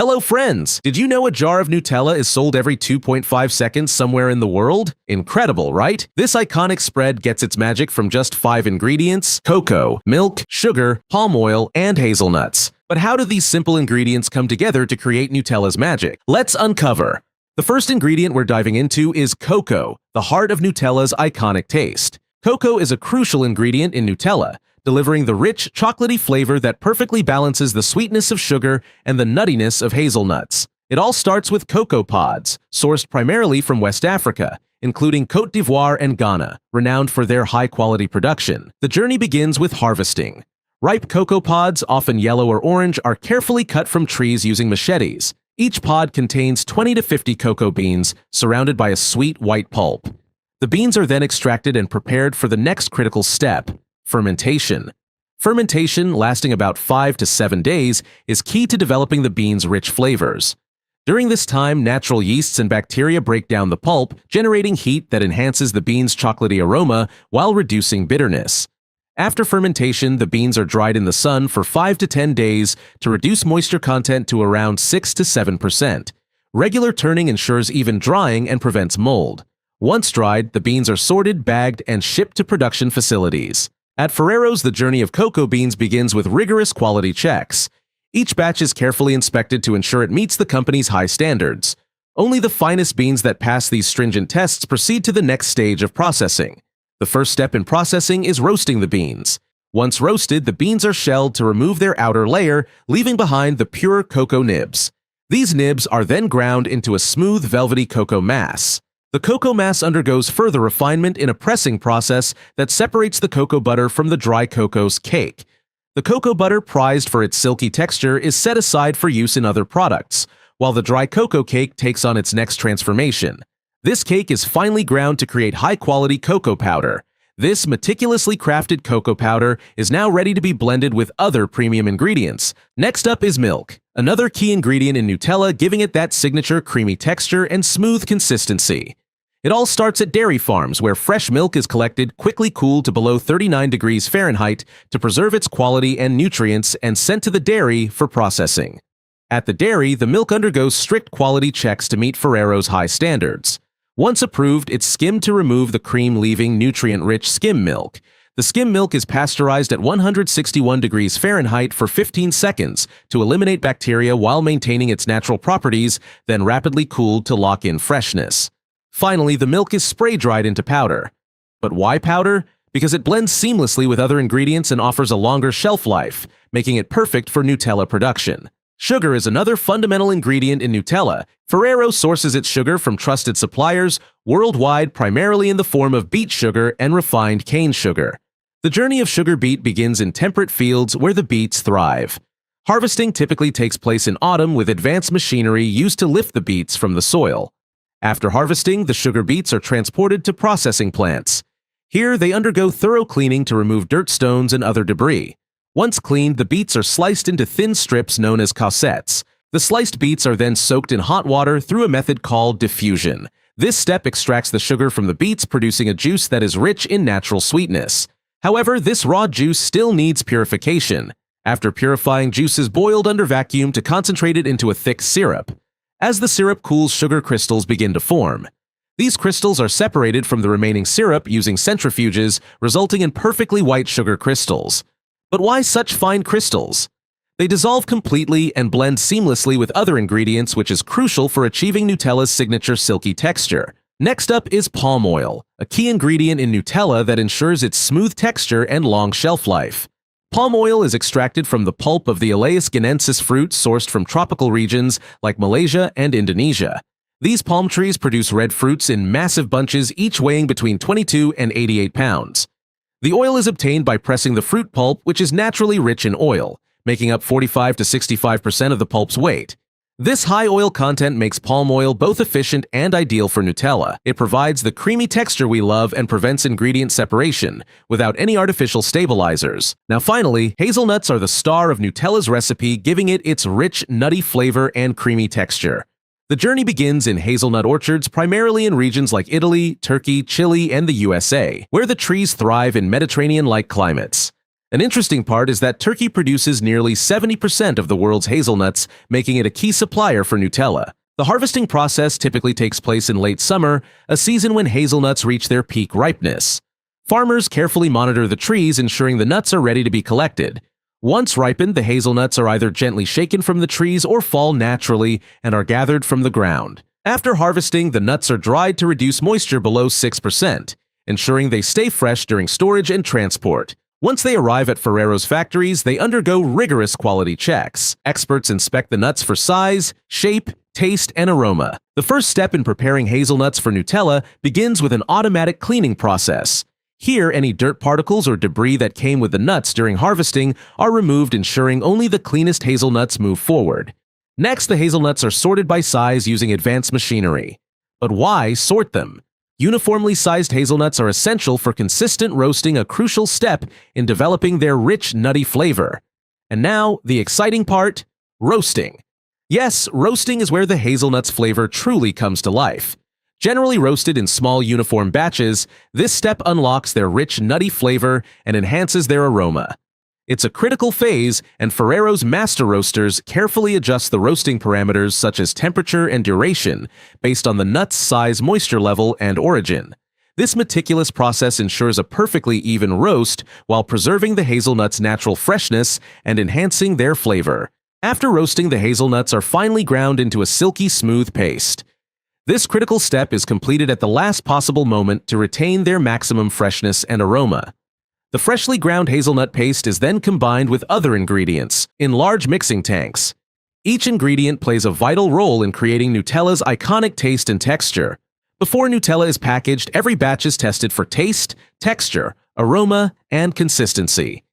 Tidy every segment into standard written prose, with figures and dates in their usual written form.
Hello friends! Did you know a jar of Nutella is sold every 2.5 seconds somewhere in the world? Incredible, right? This iconic spread gets its magic from just 5 ingredients: cocoa, milk, sugar, palm oil, and hazelnuts. But how do these simple ingredients come together to create Nutella's magic? Let's uncover. The first ingredient we're diving into is cocoa, the heart of Nutella's iconic taste. Cocoa is a crucial ingredient in Nutella, delivering the rich, chocolatey flavor that perfectly balances the sweetness of sugar and the nuttiness of hazelnuts. It all starts with cocoa pods, sourced primarily from West Africa, including Côte d'Ivoire and Ghana, renowned for their high-quality production. The journey begins with harvesting. Ripe cocoa pods, often yellow or orange, are carefully cut from trees using machetes. Each pod contains 20 to 50 cocoa beans, surrounded by a sweet white pulp. The beans are then extracted and prepared for the next critical step: fermentation. Fermentation, lasting about 5 to 7 days, is key to developing the beans' rich flavors. During this time, natural yeasts and bacteria break down the pulp, generating heat that enhances the beans' chocolatey aroma while reducing bitterness. After fermentation, the beans are dried in the sun for 5 to 10 days to reduce moisture content to around 6 to 7%. Regular turning ensures even drying and prevents mold. Once dried, the beans are sorted, bagged, and shipped to production facilities. At Ferrero's, the journey of cocoa beans begins with rigorous quality checks. Each batch is carefully inspected to ensure it meets the company's high standards. Only the finest beans that pass these stringent tests proceed to the next stage of processing. The first step in processing is roasting the beans. Once roasted, the beans are shelled to remove their outer layer, leaving behind the pure cocoa nibs. These nibs are then ground into a smooth, velvety cocoa mass. The cocoa mass undergoes further refinement in a pressing process that separates the cocoa butter from the dry cocoa's cake. The cocoa butter, prized for its silky texture, is set aside for use in other products, while the dry cocoa cake takes on its next transformation. This cake is finely ground to create high-quality cocoa powder. This meticulously crafted cocoa powder is now ready to be blended with other premium ingredients. Next up is milk, another key ingredient in Nutella, giving it that signature creamy texture and smooth consistency. It all starts at dairy farms, where fresh milk is collected, quickly cooled to below 39 degrees Fahrenheit to preserve its quality and nutrients, and sent to the dairy for processing. At the dairy, the milk undergoes strict quality checks to meet Ferrero's high standards. Once approved, it's skimmed to remove the cream, leaving nutrient-rich skim milk. The skim milk is pasteurized at 161 degrees Fahrenheit for 15 seconds to eliminate bacteria while maintaining its natural properties, then rapidly cooled to lock in freshness. Finally, the milk is spray-dried into powder. But why powder? Because it blends seamlessly with other ingredients and offers a longer shelf life, making it perfect for Nutella production. Sugar is another fundamental ingredient in Nutella. Ferrero sources its sugar from trusted suppliers worldwide, primarily in the form of beet sugar and refined cane sugar. The journey of sugar beet begins in temperate fields where the beets thrive. Harvesting typically takes place in autumn, with advanced machinery used to lift the beets from the soil. After harvesting, the sugar beets are transported to processing plants. Here, they undergo thorough cleaning to remove dirt, stones, and other debris. Once cleaned, the beets are sliced into thin strips known as cossettes. The sliced beets are then soaked in hot water through a method called diffusion. This step extracts the sugar from the beets, producing a juice that is rich in natural sweetness. However, this raw juice still needs purification. After purifying, juice is boiled under vacuum to concentrate it into a thick syrup. As the syrup cools, sugar crystals begin to form. These crystals are separated from the remaining syrup using centrifuges, resulting in perfectly white sugar crystals. But why such fine crystals? They dissolve completely and blend seamlessly with other ingredients, which is crucial for achieving Nutella's signature silky texture. Next up is palm oil, a key ingredient in Nutella that ensures its smooth texture and long shelf life. Palm oil is extracted from the pulp of the Elaeis guinensis fruit sourced from tropical regions like Malaysia and Indonesia. These palm trees produce red fruits in massive bunches, each weighing between 22 and 88 pounds. The oil is obtained by pressing the fruit pulp, which is naturally rich in oil, making up 45 to 65% of the pulp's weight. This high oil content makes palm oil both efficient and ideal for Nutella. It provides the creamy texture we love and prevents ingredient separation without any artificial stabilizers. Now finally, hazelnuts are the star of Nutella's recipe, giving it its rich, nutty flavor and creamy texture. The journey begins in hazelnut orchards, primarily in regions like Italy, Turkey, Chile, and the USA, where the trees thrive in Mediterranean-like climates. An interesting part is that Turkey produces nearly 70% of the world's hazelnuts, making it a key supplier for Nutella. The harvesting process typically takes place in late summer, a season when hazelnuts reach their peak ripeness. Farmers carefully monitor the trees, ensuring the nuts are ready to be collected. Once ripened, the hazelnuts are either gently shaken from the trees or fall naturally and are gathered from the ground. After harvesting, the nuts are dried to reduce moisture below 6%, ensuring they stay fresh during storage and transport. Once they arrive at Ferrero's factories, they undergo rigorous quality checks. Experts inspect the nuts for size, shape, taste, and aroma. The first step in preparing hazelnuts for Nutella begins with an automatic cleaning process. Here, any dirt particles or debris that came with the nuts during harvesting are removed, ensuring only the cleanest hazelnuts move forward. Next, the hazelnuts are sorted by size using advanced machinery. But why sort them? Uniformly sized hazelnuts are essential for consistent roasting, a crucial step in developing their rich, nutty flavor. And now, the exciting part, roasting. Yes, roasting is where the hazelnut's flavor truly comes to life. Generally roasted in small, uniform batches, this step unlocks their rich, nutty flavor and enhances their aroma. It's a critical phase, and Ferrero's master roasters carefully adjust the roasting parameters such as temperature and duration based on the nut's size, moisture level, and origin. This meticulous process ensures a perfectly even roast while preserving the hazelnut's natural freshness and enhancing their flavor. After roasting, the hazelnuts are finely ground into a silky smooth paste. This critical step is completed at the last possible moment to retain their maximum freshness and aroma. The freshly ground hazelnut paste is then combined with other ingredients in large mixing tanks. Each ingredient plays a vital role in creating Nutella's iconic taste and texture. Before Nutella is packaged, every batch is tested for taste, texture, aroma, and consistency.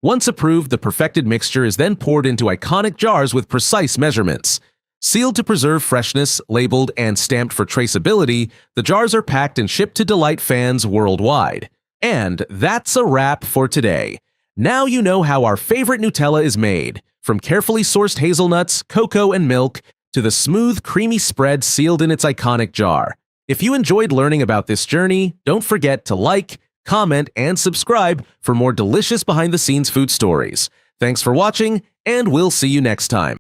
Once approved, the perfected mixture is then poured into iconic jars with precise measurements. Sealed to preserve freshness, labeled, and stamped for traceability, the jars are packed and shipped to delight fans worldwide. And that's a wrap for today. Now you know how our favorite Nutella is made, from carefully sourced hazelnuts, cocoa, and milk, to the smooth, creamy spread sealed in its iconic jar. If you enjoyed learning about this journey, don't forget to like, comment, and subscribe for more delicious behind-the-scenes food stories. Thanks for watching, and we'll see you next time.